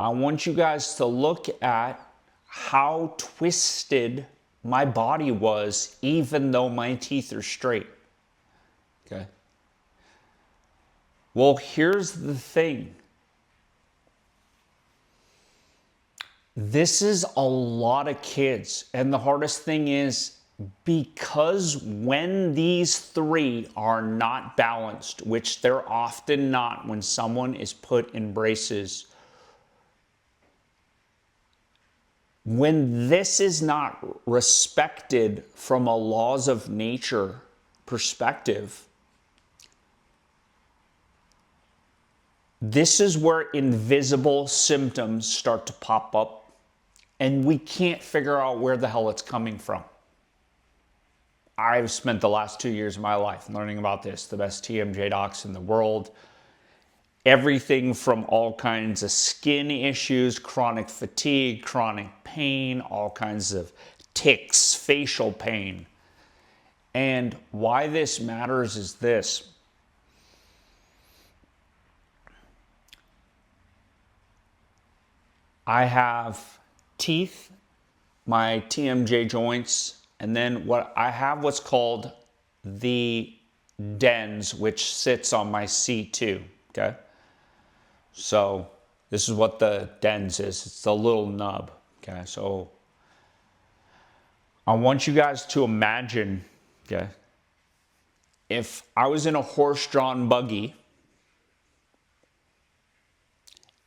I want you guys to look at how twisted my body was even though my teeth are straight. Okay. Well, here's the thing. This is a lot of kids. And the hardest thing is because when these three are not balanced, which they're often not when someone is put in braces, when this is not respected from a laws of nature perspective, this is where invisible symptoms start to pop up and we can't figure out where the hell it's coming from. I've spent the last 2 years of my life learning about this, the best TMJ docs in the world. Everything from all kinds of skin issues, chronic fatigue, chronic pain, all kinds of tics, facial pain. And why this matters is this. I have teeth, my TMJ joints, and then what's called the dens, which sits on my C2, okay? So this is what the dens is. It's the little nub, okay? So I want you guys to imagine, okay, if I was in a horse-drawn buggy,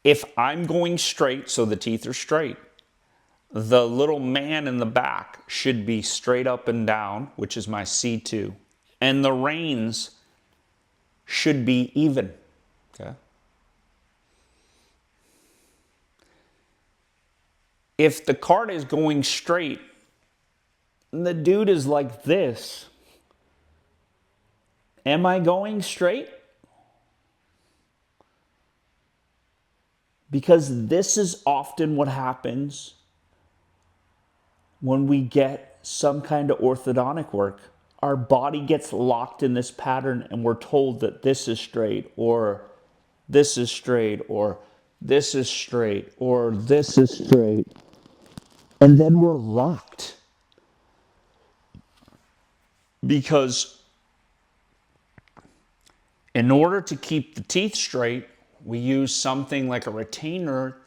if I'm going straight, so the teeth are straight, the little man in the back should be straight up and down, which is my C2. And the reins should be even, okay? If the cart is going straight, and the dude is like this, am I going straight? Because this is often what happens when we get some kind of orthodontic work. Our body gets locked in this pattern and we're told that this is straight, or this is straight, or this is straight, or this is straight. And then we're locked. Because in order to keep the teeth straight, we use something like a retainer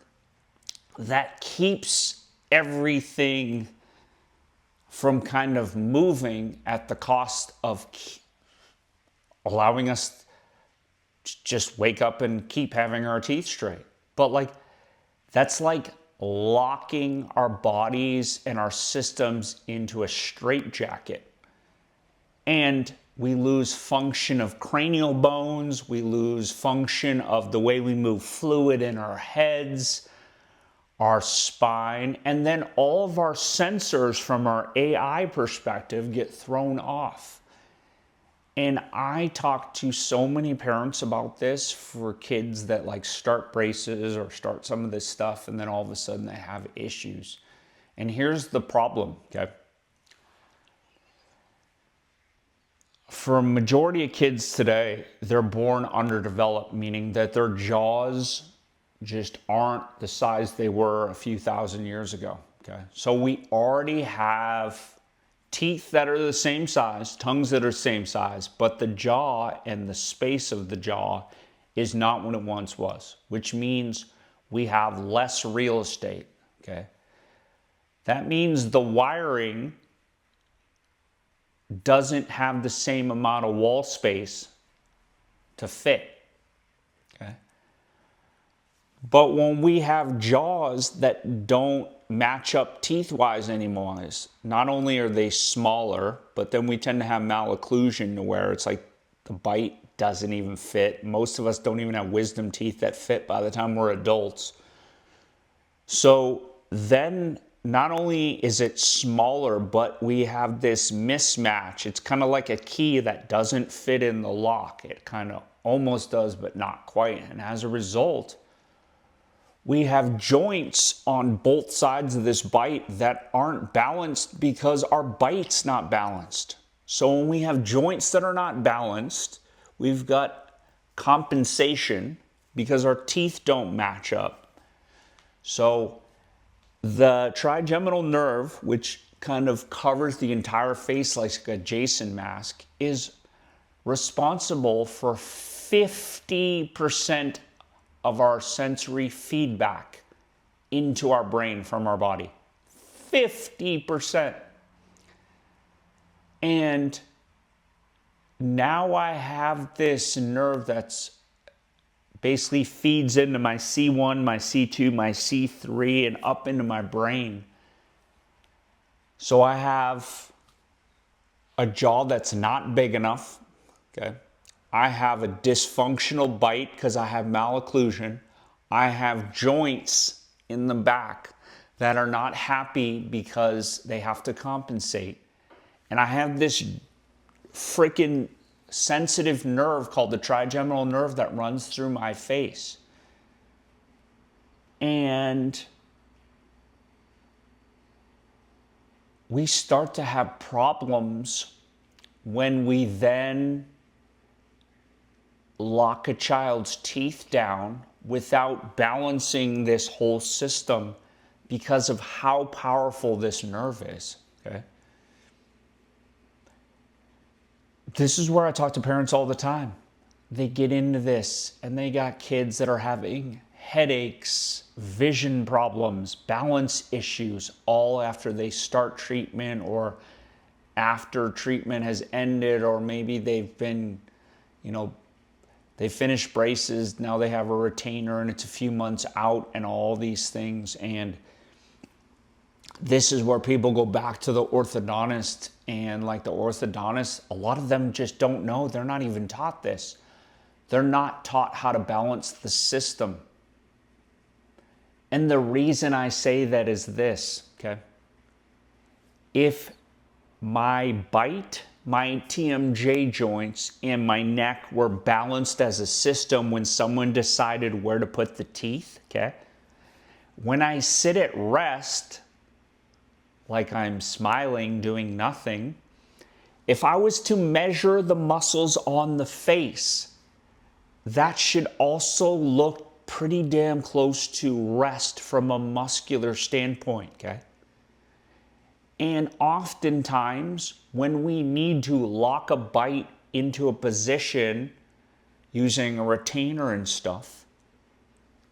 that keeps everything from kind of moving at the cost of allowing us to just wake up and keep having our teeth straight. But that's like locking our bodies and our systems into a straitjacket. And we lose function of cranial bones, we lose function of the way we move fluid in our heads, our spine, and then all of our sensors from our AI perspective get thrown off. And I talk to so many parents about this for kids that start braces or start some of this stuff, and then all of a sudden they have issues. And here's the problem, okay? For a majority of kids today, they're born underdeveloped, meaning that their jaws just aren't the size they were a few thousand years ago, okay? So we already have teeth that are the same size, tongues that are the same size, but the jaw and the space of the jaw is not what it once was, which means we have less real estate, okay? That means the wiring doesn't have the same amount of wall space to fit, okay? But when we have jaws that don't match up teeth-wise anymore, not only are they smaller, but then we tend to have malocclusion to where it's like the bite doesn't even fit. Most of us don't even have wisdom teeth that fit by the time we're adults. So then not only is it smaller, but we have this mismatch. It's kind of like a key that doesn't fit in the lock. It kind of almost does, but not quite. And as a result, we have joints on both sides of this bite that aren't balanced because our bite's not balanced. So when we have joints that are not balanced, we've got compensation because our teeth don't match up. So the trigeminal nerve, which kind of covers the entire face like a Jason mask, is responsible for 50% of our sensory feedback into our brain from our body. 50%. And now I have this nerve that's basically feeds into my C1, my C2, my C3, and up into my brain. So I have a jaw that's not big enough, okay? I have a dysfunctional bite because I have malocclusion. I have joints in the back that are not happy because they have to compensate. And I have this freaking sensitive nerve called the trigeminal nerve that runs through my face. And we start to have problems when we then lock a child's teeth down without balancing this whole system because of how powerful this nerve is, okay? This is where I talk to parents all the time. They get into this and they got kids that are having headaches, vision problems, balance issues, all after they start treatment or after treatment has ended, or maybe they've been, they finished braces, now they have a retainer and it's a few months out and all these things. And this is where people go back to the orthodontist, and like the orthodontist, a lot of them just don't know. They're not even taught this. They're not taught how to balance the system. And the reason I say that is this, okay? If my bite, my TMJ joints, and my neck were balanced as a system when someone decided where to put the teeth, okay? When I sit at rest, like I'm smiling, doing nothing, if I was to measure the muscles on the face, that should also look pretty damn close to rest from a muscular standpoint, okay? And oftentimes, when we need to lock a bite into a position using a retainer and stuff,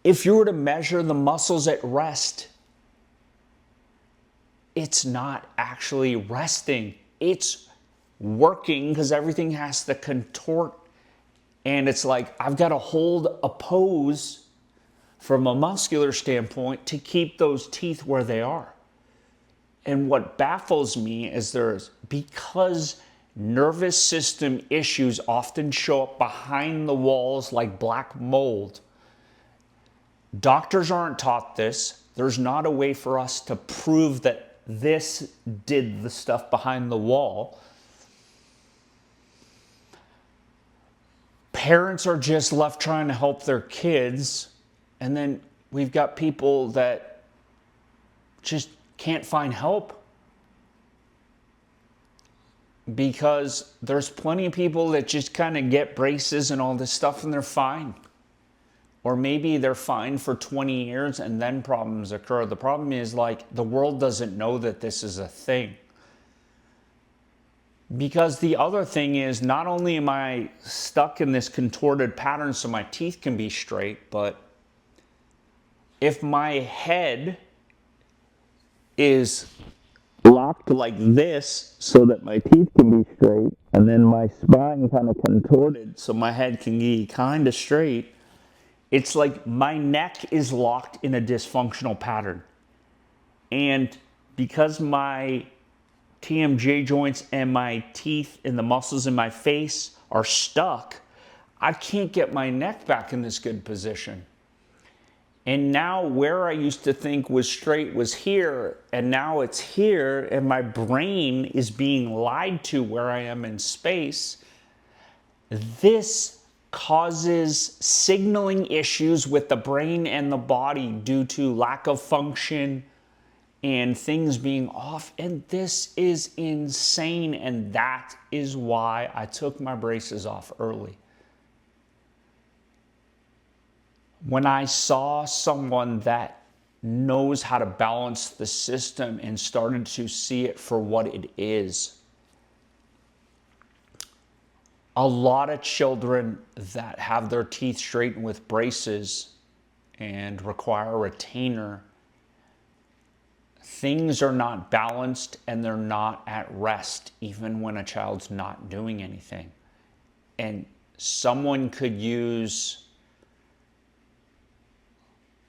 if you were to measure the muscles at rest, it's not actually resting. It's working because everything has to contort. And it's like, I've got to hold a pose from a muscular standpoint to keep those teeth where they are. And what baffles me is because nervous system issues often show up behind the walls like black mold. Doctors aren't taught this. There's not a way for us to prove that this did the stuff behind the wall. Parents are just left trying to help their kids, and then we've got people that just can't find help because there's plenty of people that just kind of get braces and all this stuff and they're fine. Or maybe they're fine for 20 years and then problems occur. The problem is, like, the world doesn't know that this is a thing. Because the other thing is, not only am I stuck in this contorted pattern so my teeth can be straight, but if my head is locked like this so that my teeth can be straight, and then my spine kind of contorted so my head can be kind of straight, it's like my neck is locked in a dysfunctional pattern. And because my TMJ joints and my teeth and the muscles in my face are stuck, I can't get my neck back in this good position. And now where I used to think was straight was here, and now it's here, and my brain is being lied to where I am in space. This causes signaling issues with the brain and the body due to lack of function and things being off. And this is insane. And that is why I took my braces off early. When I saw someone that knows how to balance the system and started to see it for what it is. A lot of children that have their teeth straightened with braces and require a retainer, things are not balanced and they're not at rest even when a child's not doing anything. And someone could use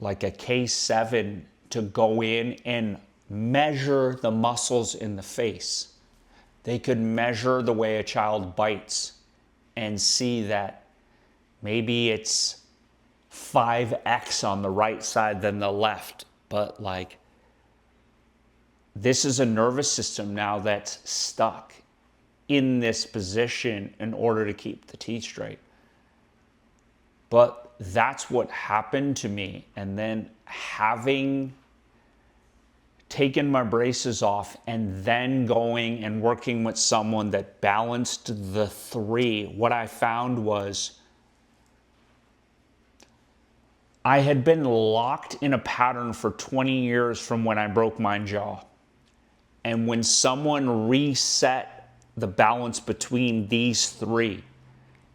like a K7 to go in and measure the muscles in the face. They could measure the way a child bites and see that maybe it's 5x on the right side than the left. But like, this is a nervous system now that's stuck in this position in order to keep the teeth straight. But that's what happened to me. And then having taken my braces off and then going and working with someone that balanced the three, what I found was I had been locked in a pattern for 20 years from when I broke my jaw. And when someone reset the balance between these three,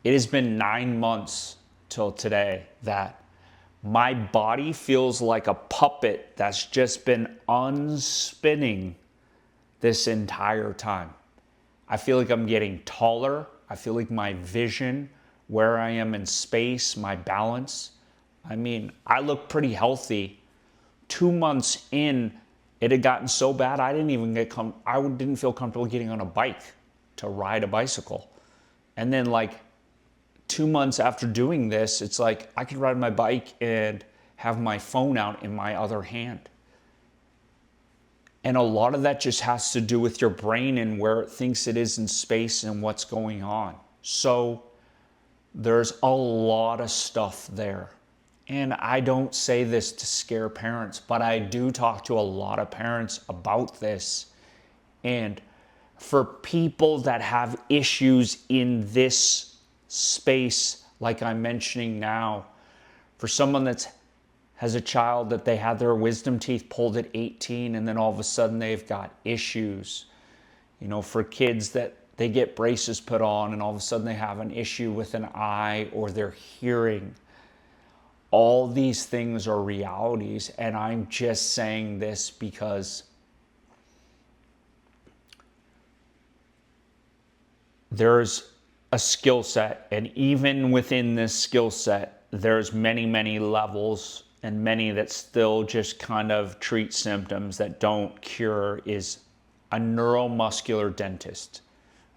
it has been 9 months till today that my body feels like a puppet that's just been unspinning this entire time. I feel like I'm getting taller. I feel like my vision, where I am in space, my balance. I mean, I look pretty healthy. 2 months in, it had gotten so bad I didn't feel comfortable getting on a bike to ride a bicycle. And then like 2 months after doing this, it's like I could ride my bike and have my phone out in my other hand. And a lot of that just has to do with your brain and where it thinks it is in space and what's going on. So there's a lot of stuff there. And I don't say this to scare parents, but I do talk to a lot of parents about this. And for people that have issues in this space, like I'm mentioning now, for someone that has a child that they had their wisdom teeth pulled at 18 and then all of a sudden they've got issues, you know, for kids that they get braces put on and all of a sudden they have an issue with an eye or their hearing. All these things are realities, and I'm just saying this because there's a skill set, and even within this skill set, there's many, many levels, and many that still just kind of treat symptoms that don't cure. Is a neuromuscular dentist.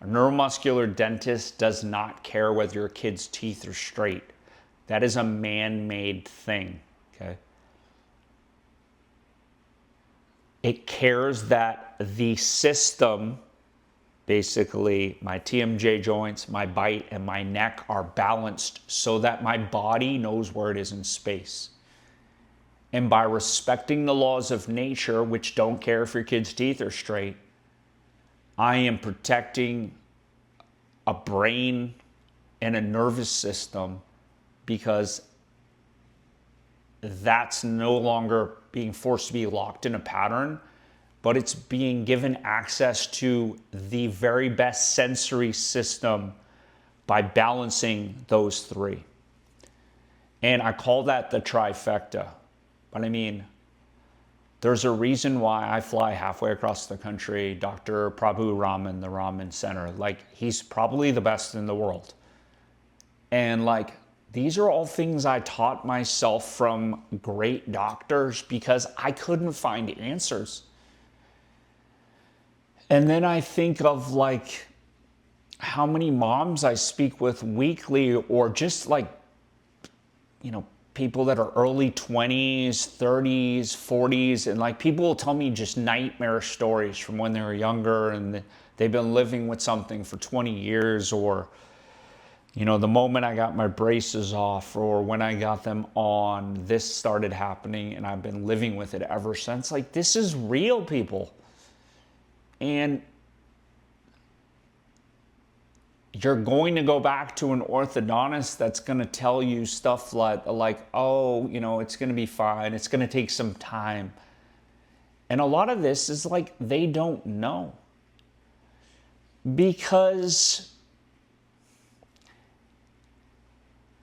A neuromuscular dentist does not care whether your kid's teeth are straight. That is a man-made thing, okay? It cares that the system, basically my TMJ joints, my bite, and my neck are balanced so that my body knows where it is in space. And by respecting the laws of nature, which don't care if your kid's teeth are straight, I am protecting a brain and a nervous system, because that's no longer being forced to be locked in a pattern, but it's being given access to the very best sensory system by balancing those three. And I call that the trifecta. But I mean, there's a reason why I fly halfway across the country. Dr. Prabhu Raman, the Raman Center, like, he's probably the best in the world. And like, these are all things I taught myself from great doctors because I couldn't find answers. And then I think of like how many moms I speak with weekly, or just like, you know, people that are early 20s, 30s, 40s, and like people will tell me just nightmare stories from when they were younger and they've been living with something for 20 years, or you know, the moment I got my braces off or when I got them on, this started happening and I've been living with it ever since. Like, this is real, people. And you're going to go back to an orthodontist that's going to tell you stuff like, oh, you know, it's going to be fine. It's going to take some time. And a lot of this is like they don't know. Because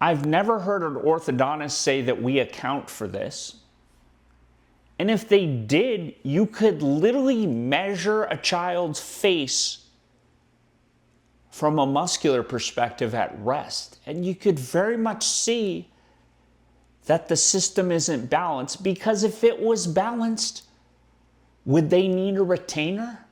I've never heard an orthodontist say that we account for this. And if they did, you could literally measure a child's face from a muscular perspective at rest. And you could very much see that the system isn't balanced, because if it was balanced, would they need a retainer?